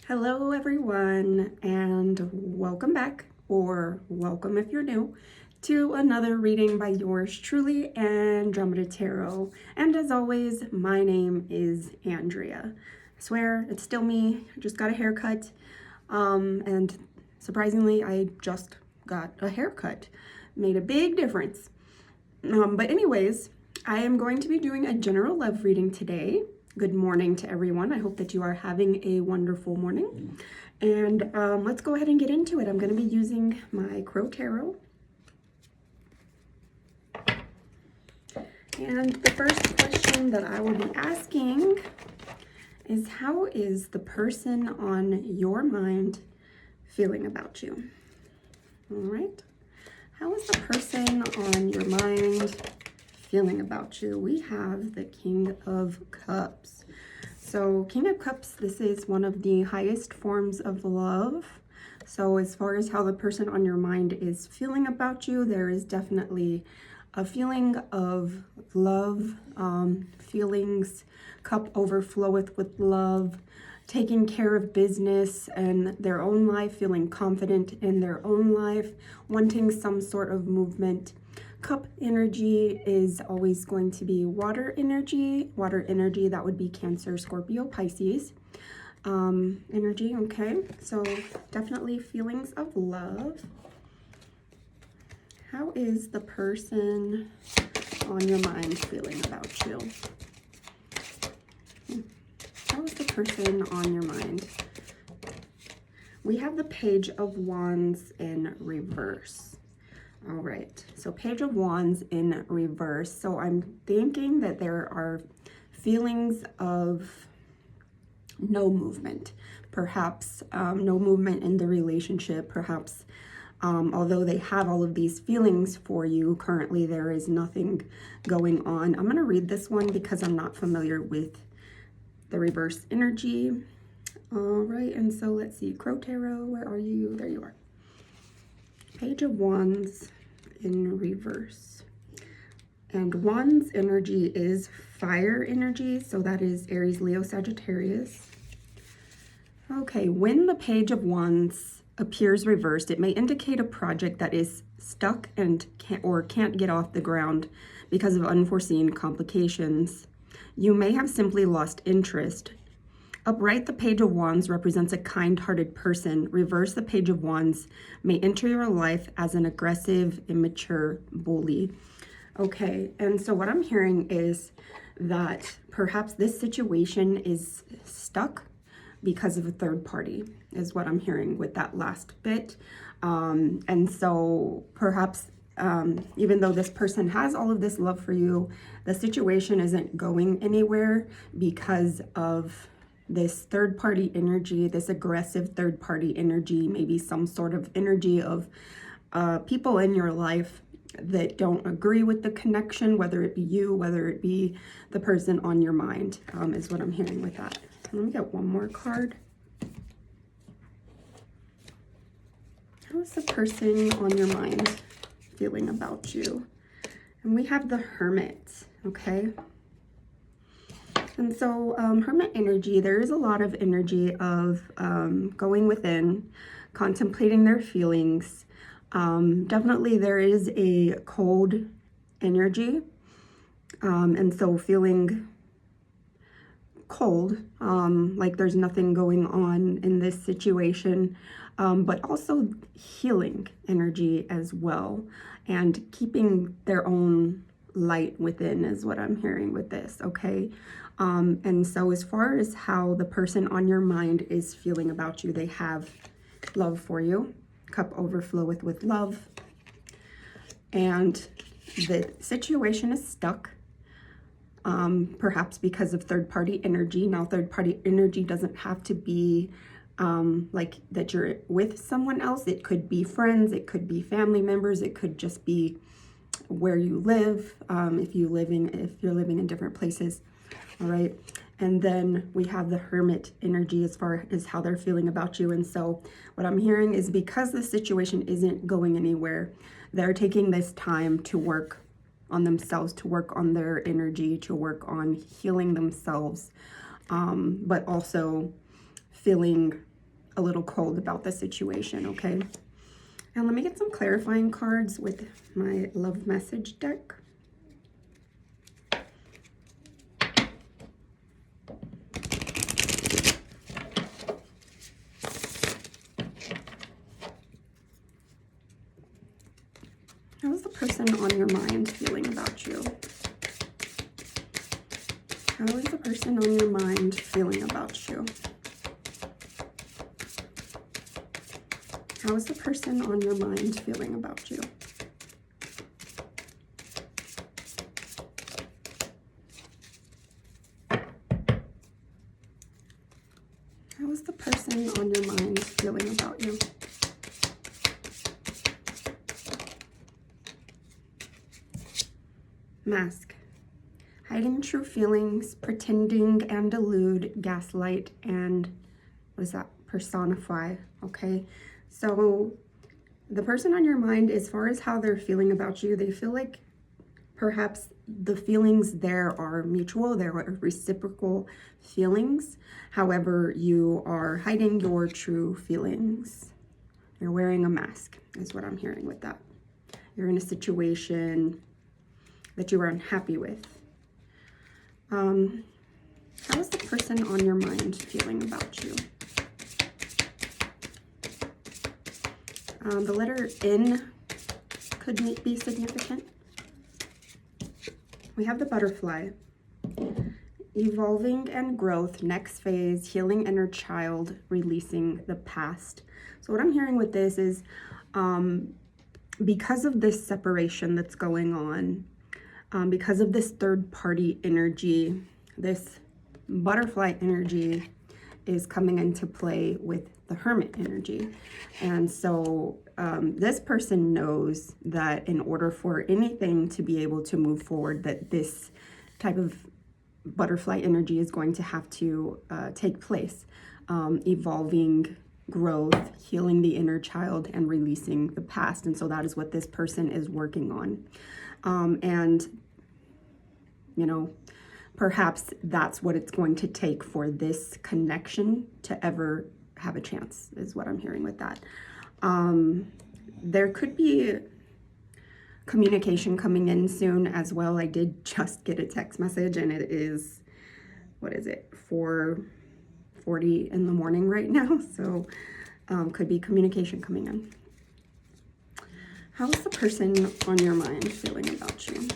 Hello everyone, and welcome back, or welcome if you're new, to another reading by yours truly, Andromeda Tarot. And as always, my name is Andrea. I swear, it's still me. I just got a haircut, and surprisingly, I just got a haircut. Made a big difference. But anyways, I am going to be doing a general love reading today. Good morning to everyone. I hope that you are having a wonderful morning. And let's go ahead and get into it. I'm going to be using my Crow Tarot. And the first question that I will be asking is, how is the person on your mind feeling about you? All right. How is the person on your mind feeling about you? We have the King of Cups. So King of Cups, this is one of the highest forms of love. So as far as how the person on your mind is feeling about you, there is definitely a feeling of love, feelings, cup overfloweth with love, taking care of business and their own life, feeling confident in their own life, wanting some sort of movement. Cup energy is always going to be water energy. Water energy, that would be Cancer, Scorpio, Pisces energy. Okay, so definitely feelings of love. How is the person on your mind feeling about you? How is the person on your mind? We have the Page of Wands in reverse. All right, so Page of Wands in reverse. So I'm thinking that there are feelings of no movement, perhaps no movement in the relationship, perhaps although they have all of these feelings for you, currently there is nothing going on. I'm going to read this one because I'm not familiar with the reverse energy. All right, and so let's see, Crow Tarot, where are you? There you are. Page of Wands in reverse. And Wands energy is fire energy, so that is Aries, Leo, Sagittarius. Okay, when the Page of Wands appears reversed, it may indicate a project that is stuck and can't get off the ground because of unforeseen complications. You may have simply lost interest. Upright, the Page of Wands represents a kind-hearted person. Reverse, the Page of Wands may enter your life as an aggressive, immature bully. Okay, and so what I'm hearing is that perhaps this situation is stuck because of a third party, is what I'm hearing with that last bit. And so perhaps even though this person has all of this love for you, the situation isn't going anywhere because of this third party energy, this aggressive third party energy, maybe some sort of energy of people in your life that don't agree with the connection, whether it be you, whether it be the person on your mind, is what I'm hearing with that. Let me get one more card. How is the person on your mind feeling about you? And we have the Hermit, okay? And so Hermit energy, there is a lot of energy of going within, contemplating their feelings. Definitely there is a cold energy, and so feeling cold, like there's nothing going on in this situation, but also healing energy as well, and keeping their own light within is what I'm hearing with this, okay? And so as far as how the person on your mind is feeling about you, they have love for you. Cup overfloweth with love. And the situation is stuck, perhaps because of third-party energy. Now, third-party energy doesn't have to be like that you're with someone else. It could be friends, it could be family members, it could just be where you live, if you're living in different places. All right, and then we have the Hermit energy as far as how they're feeling about you. And so what I'm hearing is, because the situation isn't going anywhere, they're taking this time to work on themselves, to work on their energy, to work on healing themselves, but also feeling a little cold about the situation, okay? And let me get some clarifying cards with my love message deck. How is the person on your mind feeling about you? How is the person on your mind feeling about you? How is the person on your mind feeling about you? How is the person on your mind feeling about you? Mask. Hiding true feelings, pretending and delude, gaslight, and what is that? Personify, okay? So the person on your mind, as far as how they're feeling about you, they feel like perhaps the feelings there are mutual, there are reciprocal feelings. However, you are hiding your true feelings. You're wearing a mask, is what I'm hearing with that. You're in a situation that you are unhappy with. How is the person on your mind feeling about you? The letter N could be significant. We have the butterfly. Evolving and growth, next phase, healing inner child, releasing the past. So what I'm hearing with this is because of this separation that's going on, because of this third party energy, this butterfly energy is coming into play with the hermit energy. And so this person knows that in order for anything to be able to move forward, that this type of butterfly energy is going to have to take place. Evolving, growth, healing the inner child, and releasing the past. And so that is what this person is working on. And, you know, perhaps that's what it's going to take for this connection to ever have a chance, is what I'm hearing with that. There could be communication coming in soon as well. I did just get a text message, and it is, what is it, 4:40 in the morning right now. So could be communication coming in. How is the person on your mind feeling about you?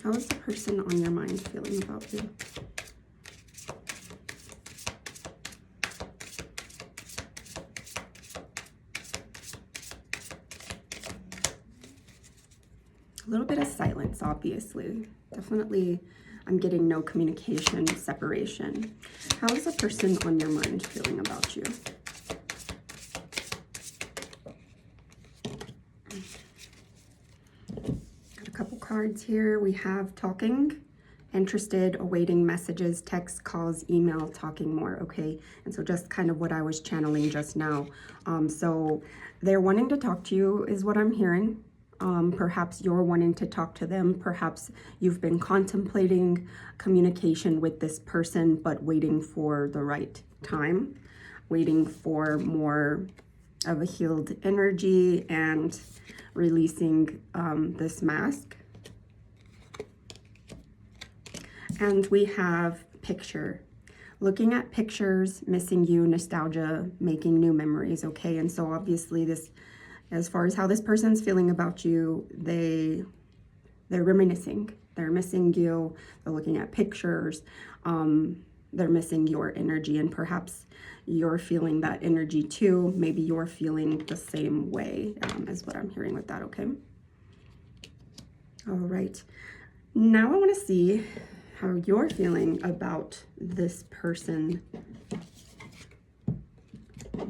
How is the person on your mind feeling about you? A little bit of silence, obviously. Definitely, I'm getting no communication, separation. How is the person on your mind feeling about you? Got a couple cards here. We have talking, interested, awaiting messages, text, calls, email, talking more, okay? And so just kind of what I was channeling just now. So they're wanting to talk to you is what I'm hearing. Perhaps you're wanting to talk to them. Perhaps you've been contemplating communication with this person, but waiting for the right time, waiting for more of a healed energy and releasing this mask. And we have picture. Looking at pictures, missing you, nostalgia, making new memories, okay? And so obviously this, as far as how this person's feeling about you, they're reminiscing. They're missing you. They're looking at pictures. They're missing your energy, and perhaps you're feeling that energy too. Maybe you're feeling the same way, is what I'm hearing with that, okay? All right. Now I want to see how you're feeling about this person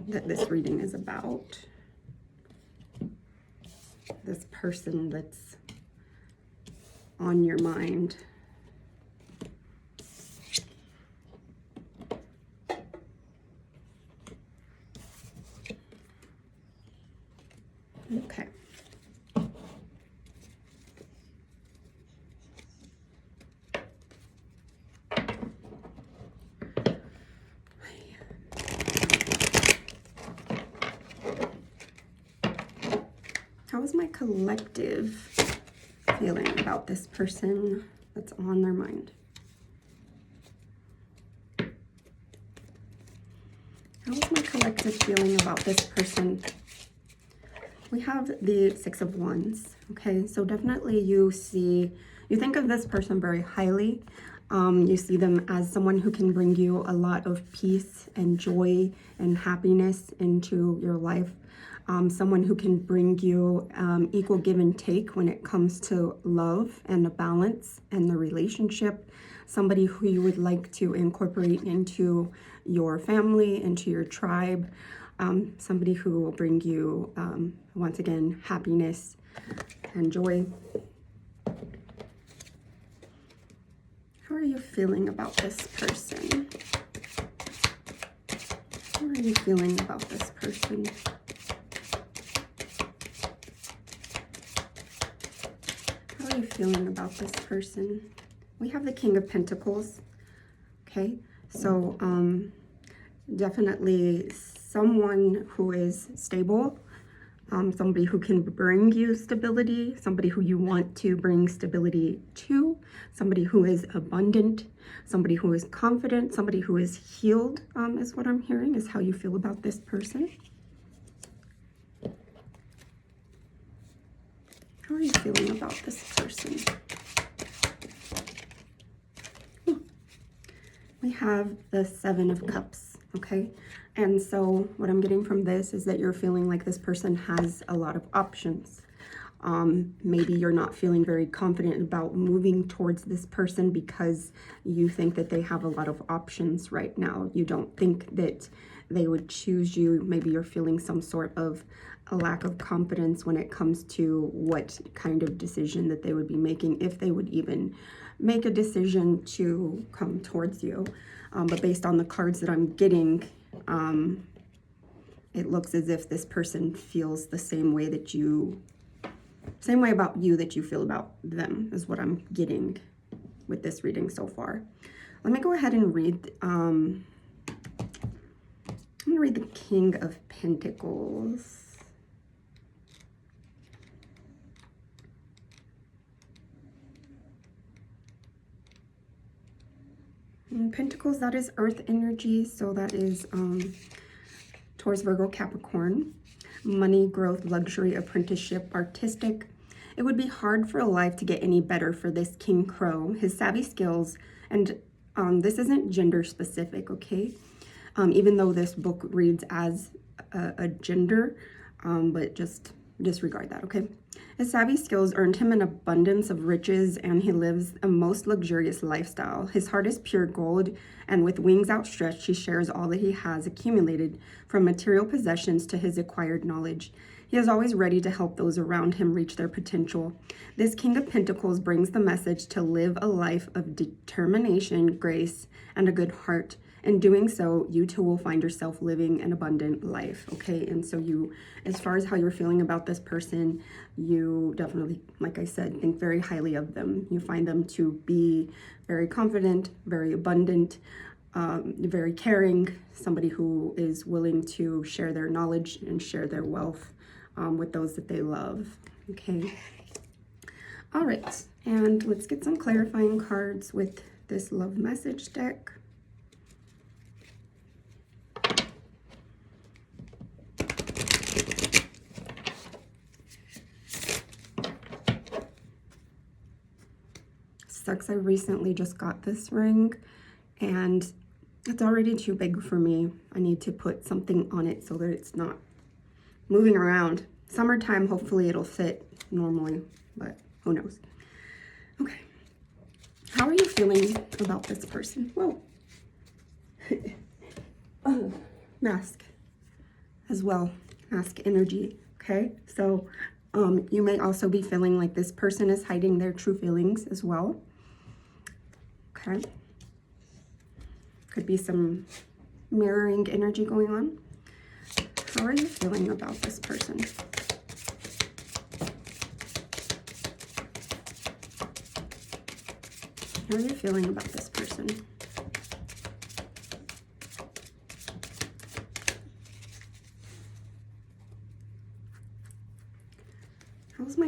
that this reading is about. This person that's on your mind. Okay. How is my collective feeling about this person that's on their mind? How is my collective feeling about this person? We have the Six of Wands, okay? So definitely you think of this person very highly. You see them as someone who can bring you a lot of peace and joy and happiness into your life. Someone who can bring you equal give and take when it comes to love and the balance and the relationship. Somebody who you would like to incorporate into your family, into your tribe. Somebody who will bring you, once again, happiness and joy. How are you feeling about this person? How are you feeling about this person? How are you feeling about this person? We have the King of Pentacles, okay? So definitely someone who is stable, somebody who can bring you stability, somebody who you want to bring stability to, somebody who is abundant, somebody who is confident, somebody who is healed, is what I'm hearing, is how you feel about this person. How are you feeling about this person? We have the Seven of Cups, okay? And so what I'm getting from this is that you're feeling like this person has a lot of options. Maybe you're not feeling very confident about moving towards this person because you think that they have a lot of options right now. You don't think that they would choose you. Maybe you're feeling some sort of a lack of confidence when it comes to what kind of decision that they would be making, if they would even make a decision to come towards you. But based on the cards that I'm getting, it looks as if this person feels the same way about you that you feel about them, is what I'm getting with this reading so far. Let me go ahead and read, I'm gonna read the King of Pentacles. And Pentacles, that is earth energy, so that is Taurus, Virgo, Capricorn. Money, growth, luxury, apprenticeship, artistic. It would be hard for a life to get any better for this King Crow. His savvy skills, and this isn't gender specific, okay? Even though this book reads as a gender, but just disregard that, okay? His savvy skills earned him an abundance of riches, and he lives a most luxurious lifestyle. His heart is pure gold, and with wings outstretched, he shares all that he has accumulated, from material possessions to his acquired knowledge. He is always ready to help those around him reach their potential. This King of Pentacles brings the message to live a life of determination, grace, and a good heart. In doing so, you too will find yourself living an abundant life, okay? And so you, as far as how you're feeling about this person, you definitely, like I said, think very highly of them. You find them to be very confident, very abundant, very caring, somebody who is willing to share their knowledge and share their wealth with those that they love, okay? All right, and let's get some clarifying cards with this love message deck. Sucks, I recently just got this ring and it's already too big for me. I need to put something on it so that it's not moving around. Summertime, hopefully it'll fit normally, but who knows. Okay, how are you feeling about this person? Whoa. Oh, mask as well, mask energy, okay? So you may also be feeling like this person is hiding their true feelings as well. Okay. Could be some mirroring energy going on. How are you feeling about this person? How are you feeling about this person?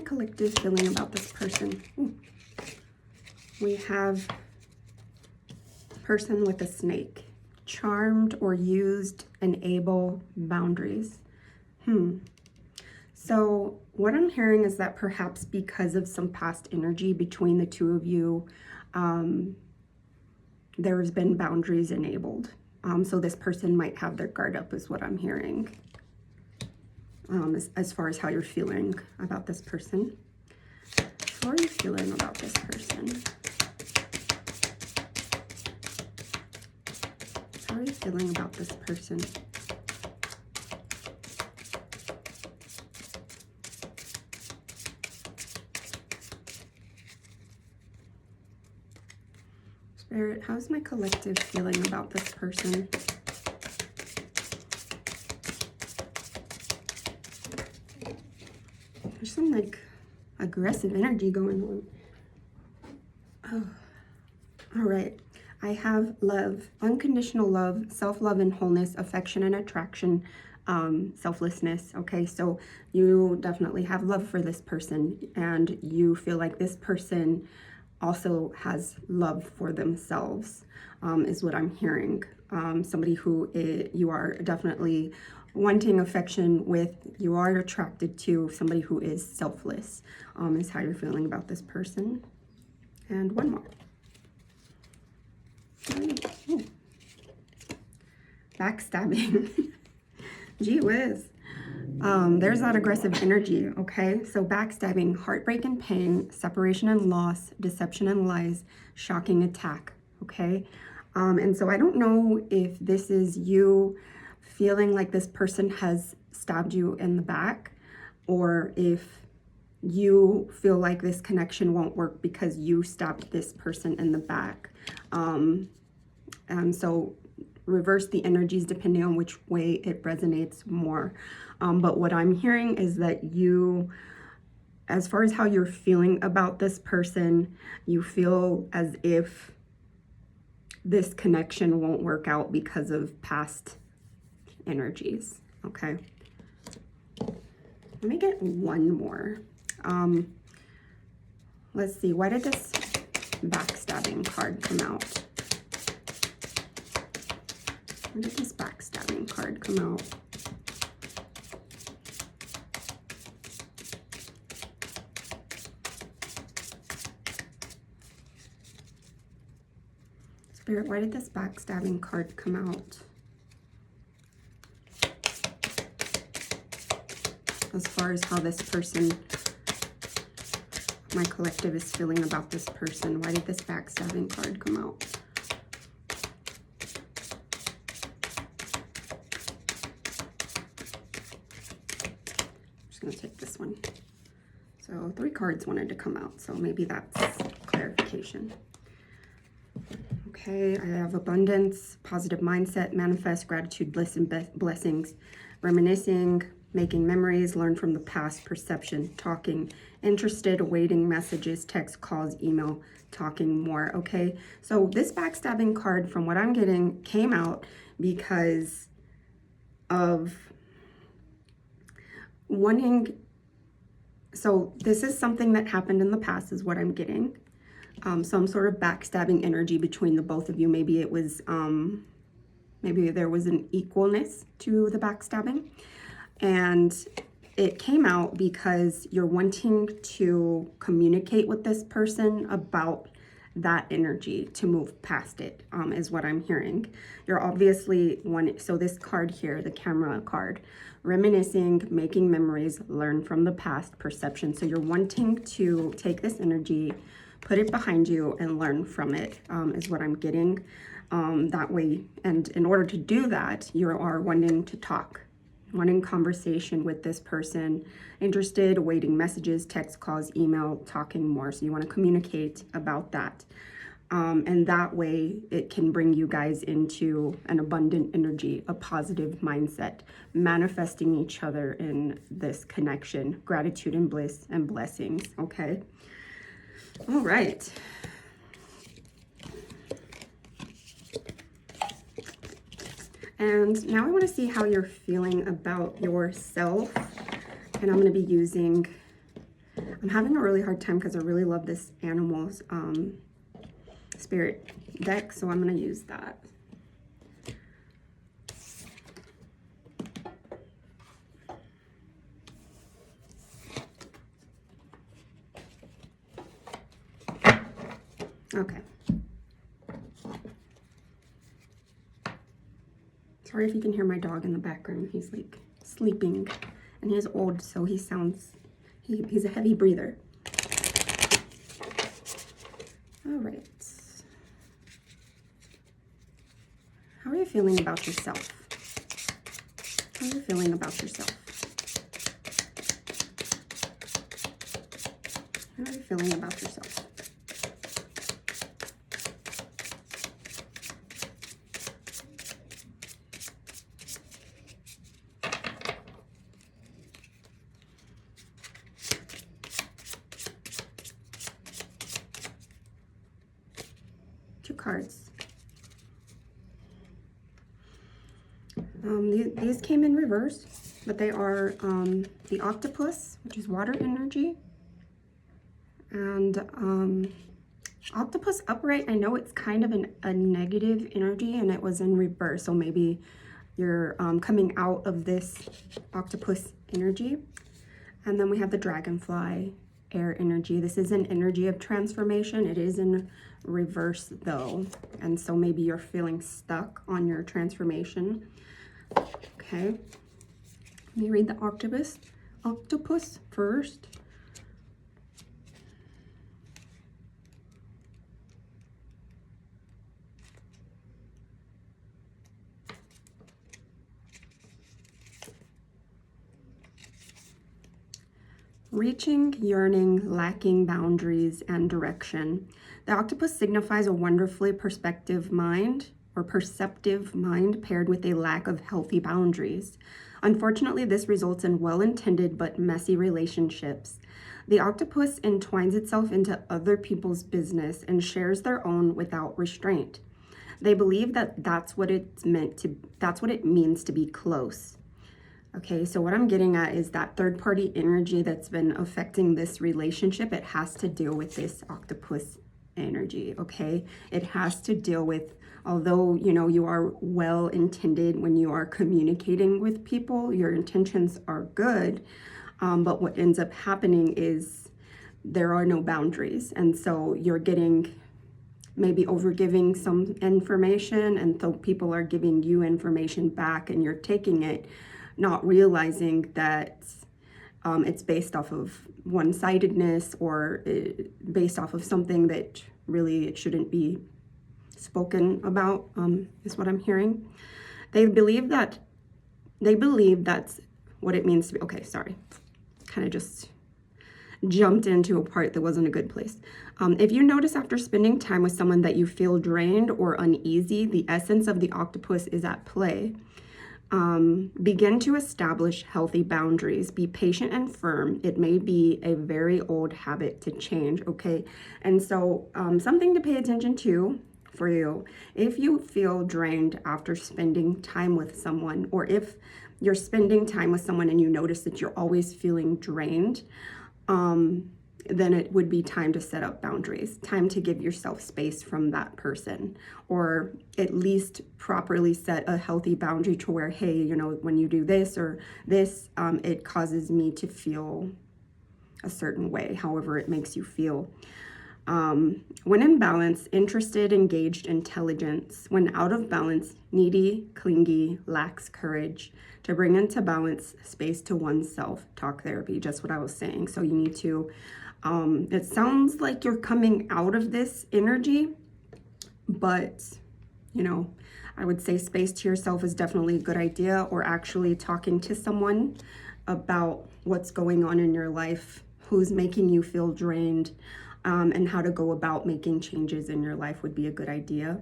collective feeling about this person? Ooh. We have person with a snake. Charmed or used, enable, boundaries. So what I'm hearing is that perhaps because of some past energy between the two of you, there's been boundaries enabled. So this person might have their guard up is what I'm hearing. As far as how you're feeling about this person. How are you feeling about this person? How are you feeling about this person? Spirit, how's my collective feeling about this person? There's some like aggressive energy going on. Oh, all right. I have love, unconditional love, self-love and wholeness, affection and attraction, selflessness. Okay, so you definitely have love for this person, and you feel like this person also has love for themselves, is what I'm hearing. Somebody who you are definitely wanting affection with, you are attracted to somebody who is selfless, is how you're feeling about this person. And one more. Ooh. Backstabbing. Gee whiz. There's that aggressive energy, okay? So backstabbing, heartbreak and pain, separation and loss, deception and lies, shocking attack, okay? And so I don't know if this is you feeling like this person has stabbed you in the back, or if you feel like this connection won't work because you stabbed this person in the back. And so reverse the energies depending on which way it resonates more. But what I'm hearing is that you, as far as how you're feeling about this person, you feel as if this connection won't work out because of past energies, okay? Let me get one more. Let's see, why did this backstabbing card come out? Where did this backstabbing card come out? Spirit, why did this backstabbing card come out? As far as how this person, my collective, is feeling about this person, why did this backstabbing card come out? I'm just gonna take this one. So 3 cards wanted to come out, so maybe that's clarification. Okay, I have abundance, positive mindset, manifest, gratitude, bliss, and blessings, reminiscing, making memories, learn from the past, perception, talking, interested, awaiting messages, text, calls, email, talking more. Okay, so this backstabbing card, from what I'm getting, came out because of wanting, so this is something that happened in the past is what I'm getting. Some sort of backstabbing energy between the both of you. Maybe it was, maybe there was an equalness to the backstabbing. And it came out because you're wanting to communicate with this person about that energy to move past it, is what I'm hearing. You're obviously one. So this card here, the camera card, reminiscing, making memories, learn from the past, perception. So you're wanting to take this energy, put it behind you, and learn from it, is what I'm getting. That way, and in order to do that, you are wanting to talk, wanting conversation with this person, interested, awaiting messages, text, calls, email, talking more. So you want to communicate about that. And that way it can bring you guys into an abundant energy, a positive mindset, manifesting each other in this connection, gratitude and bliss and blessings. Okay. All right. And now I want to see how you're feeling about yourself. And I'm going to be using I'm having a really hard time because I really love this animals spirit deck, so I'm going to use that. Okay. Sorry if you can hear my dog in the background. He's like sleeping, and he's old, so he sounds, he's a heavy breather. All right. How are you feeling about yourself? How are you feeling about yourself? How are you feeling about yourself? Two cards. These came in reverse, but they are the octopus, which is water energy, and octopus upright. I know it's kind of a negative energy, and it was in reverse, so maybe you're coming out of this octopus energy. And then we have the dragonfly, air energy. This is an energy of transformation. It is in reverse though, and so maybe you're feeling stuck on your transformation. Okay, let me read the octopus first. Reaching, yearning, lacking boundaries and direction. The octopus signifies a wonderfully perceptive mind paired with a lack of healthy boundaries. Unfortunately, this results in well-intended but messy relationships. The octopus entwines itself into other people's business and shares their own without restraint. They believe that that's what it means to be close. Okay, so what I'm getting at is that third-party energy that's been affecting this relationship, it has to deal with this octopus energy, okay? It has to deal with, although, you know, you are well-intended when you are communicating with people, your intentions are good, but what ends up happening is there are no boundaries. And so you're getting maybe overgiving some information, and so people are giving you information back and you're taking it, not realizing that it's based off of one-sidedness or based off of something that really it shouldn't be spoken about, is what I'm hearing. They believe that's what it means to be, okay, sorry, kind of just jumped into a part that wasn't a good place. If you notice after spending time with someone that you feel drained or uneasy, the essence of the octopus is at play. Begin to establish healthy boundaries. Be patient and firm. It may be a very old habit to change, okay? And so something to pay attention to for you, if you feel drained after spending time with someone, or if you're spending time with someone and you notice that you're always feeling drained, then it would be time to set up boundaries, time to give yourself space from that person, or at least properly set a healthy boundary to where, hey, you know, when you do this or this, it causes me to feel a certain way, however it makes you feel. When in balance, interested, engaged, intelligence. When out of balance, needy, clingy, lacks courage. To bring into balance, space to oneself. Talk therapy, just what I was saying. So you need to, it sounds like you're coming out of this energy, but, you know, I would say space to yourself is definitely a good idea, or actually talking to someone about what's going on in your life, who's making you feel drained, and how to go about making changes in your life would be a good idea.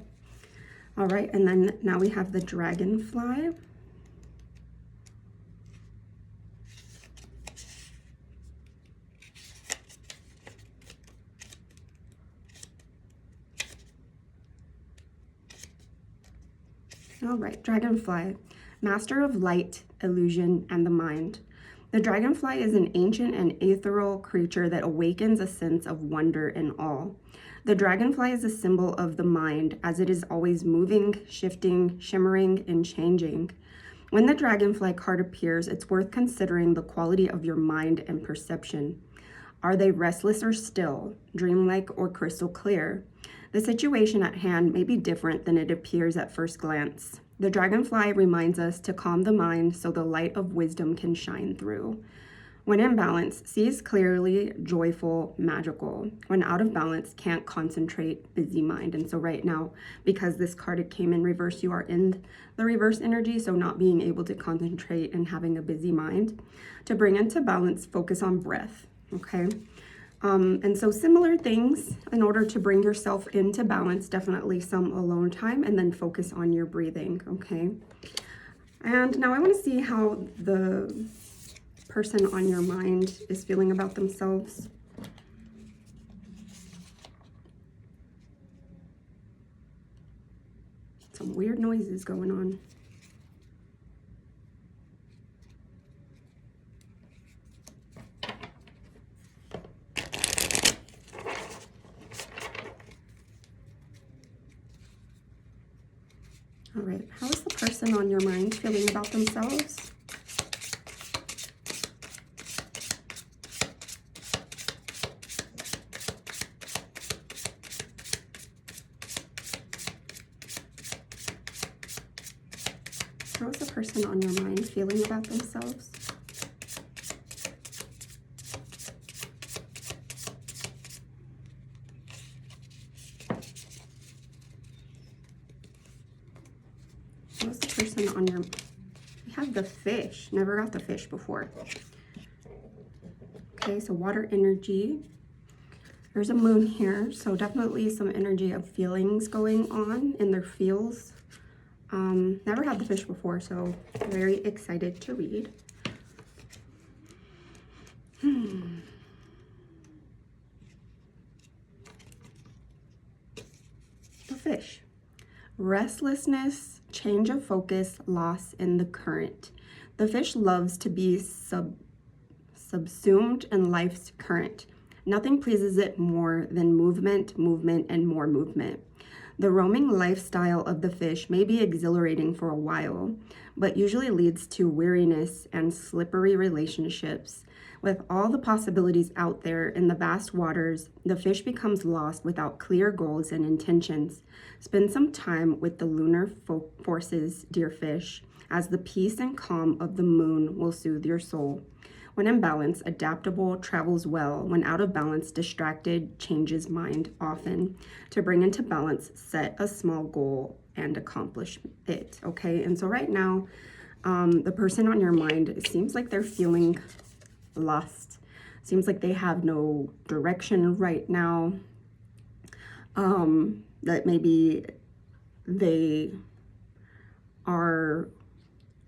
All right, and then now we have the dragonfly. All right, dragonfly, master of light, illusion, and the mind. The dragonfly is an ancient and ethereal creature that awakens a sense of wonder and awe. The dragonfly is a symbol of the mind, as it is always moving, shifting, shimmering, and changing. When the dragonfly card appears, it's worth considering the quality of your mind and perception. Are they restless or still, dreamlike or crystal clear? The situation at hand may be different than it appears at first glance. The dragonfly reminds us to calm the mind so the light of wisdom can shine through. When in balance, sees clearly, joyful, magical. When out of balance, can't concentrate, busy mind. And so right now, because this card it came in reverse, you are in the reverse energy, so not being able to concentrate and having a busy mind. To bring into balance, focus on breath, okay? And so similar things in order to bring yourself into balance, definitely some alone time, and then focus on your breathing, okay? And now I want to see how the person on your mind is feeling about themselves. Some weird noises going on. All right, how is the person on your mind feeling about themselves? How is the person on your mind feeling about themselves? How's the person on your... We have the fish. Never got the fish before. Okay, so water energy. There's a moon here, so definitely some energy of feelings going on in their feels. Never had the fish before, so very excited to read. The fish. Restlessness, change of focus, loss in the current. The fish loves to be subsumed in life's current. Nothing pleases it more than movement, and more movement. The roaming lifestyle of the fish may be exhilarating for a while, but usually leads to weariness and slippery relationships. With all the possibilities out there in the vast waters, the fish becomes lost without clear goals and intentions. Spend some time with the lunar forces, dear fish, as the peace and calm of the moon will soothe your soul. When in balance, adaptable, travels well. When out of balance, distracted, changes mind often. To bring into balance, set a small goal and accomplish it, okay? And so right now, the person on your mind, it seems like they're feeling lost. Seems like they have no direction right now. That maybe they are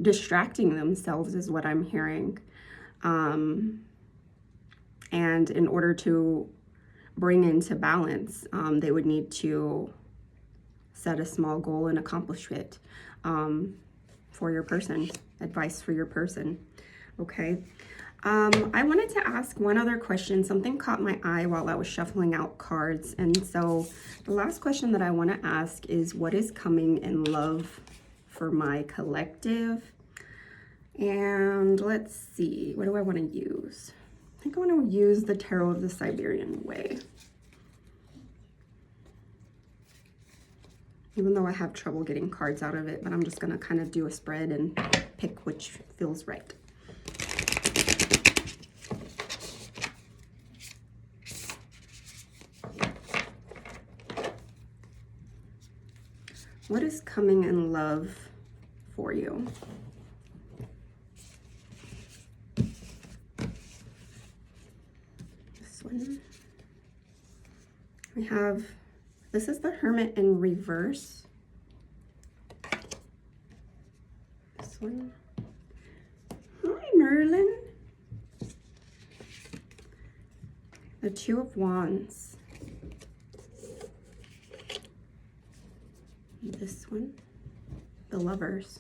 distracting themselves is what I'm hearing. And in order to bring into balance, they would need to set a small goal and accomplish it for your person, advice for your person, okay? I wanted to ask one other question. Something caught my eye while I was shuffling out cards. And so the last question that I want to ask is, what is coming in love for my collective? And let's see, what do I want to use? I think I want to use the Tarot of the Siberian Way. Even though I have trouble getting cards out of it, but I'm just going to kind of do a spread and pick which feels right. What is coming in love for you? This one. We have, this is the Hermit in reverse. This one. Hi, Merlin. The Two of Wands. This one, the Lovers.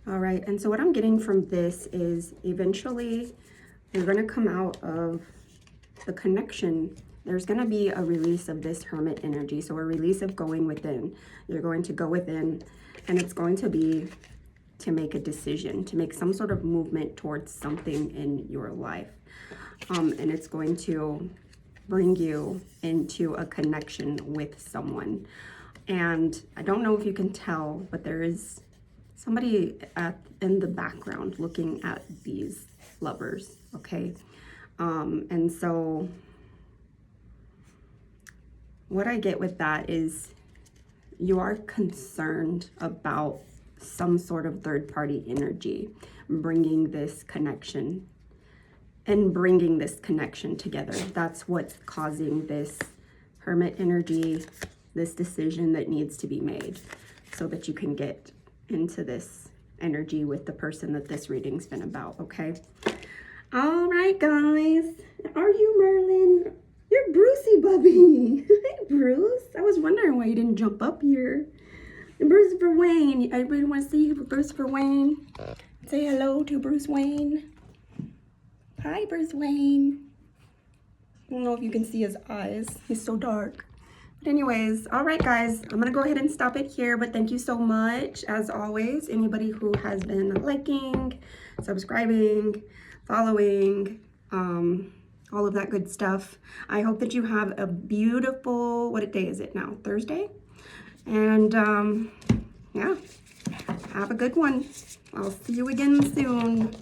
All right, and so what I'm getting from this is eventually you're going to come out of the connection. There's going to be a release of this Hermit energy. So a release of going within. You're going to go within, and it's going to be to make a decision, to make some sort of movement towards something in your life. And it's going to bring you into a connection with someone. And I don't know if you can tell, but there is somebody in the background looking at these lovers, okay? And so what I get with that is you are concerned about some sort of third-party energy bringing this connection together. That's what's causing this Hermit energy, this decision that needs to be made so that you can get into this energy with the person that this reading's been about, okay? All right, guys. Are you Merlin? You're Brucey Bubby. Hey, Bruce. I was wondering why you didn't jump up here. And Bruce Wayne. Everybody want to see Bruce Wayne? Say hello to Bruce Wayne. Hi, Bruce Wayne. I don't know if you can see his eyes. He's so dark. But anyways, all right, guys. I'm going to go ahead and stop it here. But thank you so much, as always. Anybody who has been liking, subscribing, following, all of that good stuff. I hope that you have a beautiful, what day is it now? Thursday? And yeah, have a good one. I'll see you again soon.